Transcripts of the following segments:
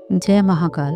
जय महाकाल।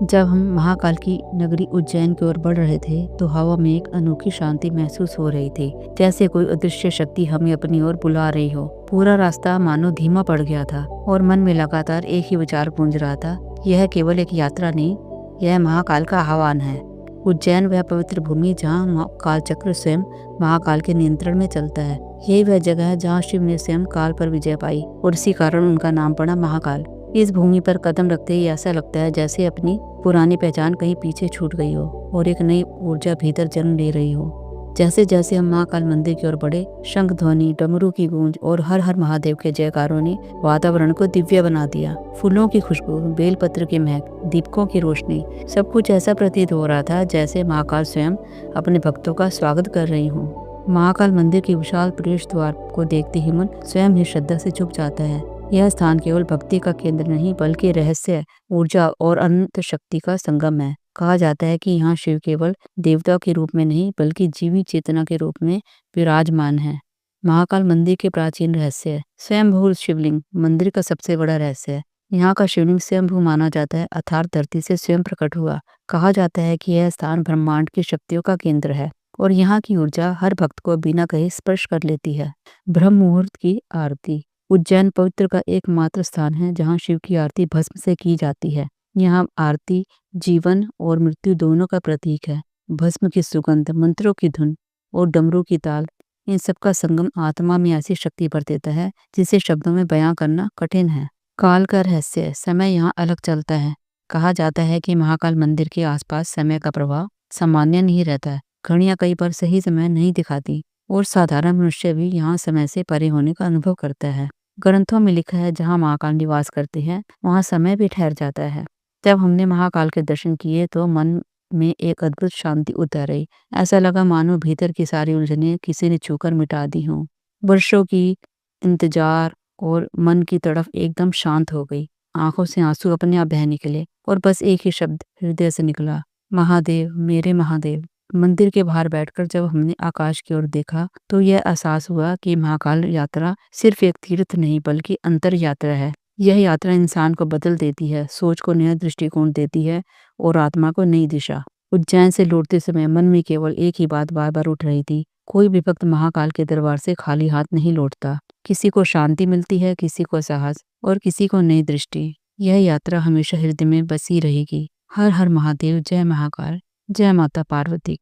जब हम महाकाल की नगरी उज्जैन की ओर बढ़ रहे थे तो हवा में एक अनोखी शांति महसूस हो रही थी, जैसे कोई अदृश्य शक्ति हमें अपनी ओर बुला रही हो। पूरा रास्ता मानो धीमा पड़ गया था और मन में लगातार एक ही विचार गूंज रहा था, यह केवल एक यात्रा नहीं, यह महाकाल का आह्वान है। उज्जैन वह पवित्र भूमि जहाँ काल चक्र स्वयं महाकाल के नियंत्रण में चलता है। यही वह जगह है जहाँ शिव ने स्वयं काल पर विजय पाई और इसी कारण उनका नाम पड़ा महाकाल। इस भूमि पर कदम रखते ही ऐसा लगता है जैसे अपनी पुरानी पहचान कहीं पीछे छूट गई हो और एक नई ऊर्जा भीतर जन्म ले रही हो। जैसे जैसे हम महाकाल मंदिर की ओर बढ़े, शंख ध्वनि, डमरू की गूंज और हर हर महादेव के जयकारों ने वातावरण को दिव्य बना दिया। फूलों की खुशबू, बेलपत्र की महक, दीपकों की रोशनी, सब कुछ ऐसा प्रतीत हो रहा था जैसे महाकाल स्वयं अपने भक्तों का स्वागत कर रही हूँ। महाकाल मंदिर के विशाल प्रवेश द्वार को देखते ही मन स्वयं ही श्रद्धा से झुक जाता है। यह स्थान केवल भक्ति का केंद्र नहीं बल्कि रहस्य, ऊर्जा और अनंत शक्ति का संगम है। कहा जाता है कि यहाँ शिव केवल देवता के रूप में नहीं बल्कि जीवित चेतना के रूप में विराजमान है। महाकाल मंदिर के प्राचीन रहस्य। स्वयंभू शिवलिंग मंदिर का सबसे बड़ा रहस्य है। यहाँ का शिवलिंग स्वयंभू माना जाता है, अर्थात धरती से स्वयं प्रकट हुआ। कहा जाता है कि यह स्थान ब्रह्मांड की शक्तियों का केंद्र है और यहाँ की ऊर्जा हर भक्त को बिना कहे स्पर्श कर लेती है। ब्रह्म मुहूर्त की आरती। उज्जैन पवित्र का एकमात्र स्थान है जहाँ शिव की आरती भस्म से की जाती है। यहाँ आरती जीवन और मृत्यु दोनों का प्रतीक है। भस्म की सुगंध, मंत्रों की धुन और डमरू की ताल, इन सब का संगम आत्मा में ऐसी शक्ति भर देता है जिसे शब्दों में बयां करना कठिन है। काल का रहस्य। समय यहाँ अलग चलता है। कहा जाता है कि महाकाल मंदिर के आसपास समय का प्रवाह सामान्य नहीं रहता है। घड़ियां कई बार सही समय नहीं दिखाती और साधारण मनुष्य भी यहाँ समय से परे होने का अनुभव करता है। ग्रंथों में लिखा है जहाँ महाकाल निवास करते हैं वहाँ समय भी ठहर जाता है। जब हमने महाकाल के दर्शन किए तो मन में एक अद्भुत शांति उतर आई। ऐसा लगा मानो भीतर की सारी उलझनें किसी ने छूकर मिटा दी हों। वर्षों की इंतजार और मन की तड़फ एकदम शांत हो गई। आंखों से आंसू अपने आप बह निकले और बस एक ही शब्द हृदय से निकला, महादेव, मेरे महादेव। मंदिर के बाहर बैठकर जब हमने आकाश की ओर देखा तो यह एहसास हुआ कि महाकाल यात्रा सिर्फ एक तीर्थ नहीं बल्कि अंतर यात्रा है। यह यात्रा इंसान को बदल देती है, सोच को नया दृष्टिकोण देती है और आत्मा को नई दिशा। उज्जैन से लौटते समय मन में केवल एक ही बात बार बार उठ रही थी, कोई भी भक्त महाकाल के दरबार से खाली हाथ नहीं लौटता। किसी को शांति मिलती है, किसी को साहस और किसी को नई दृष्टि। यह यात्रा हमेशा हृदय में बसी रहेगी। हर हर महादेव, जय महाकाल, जय माता पार्वती।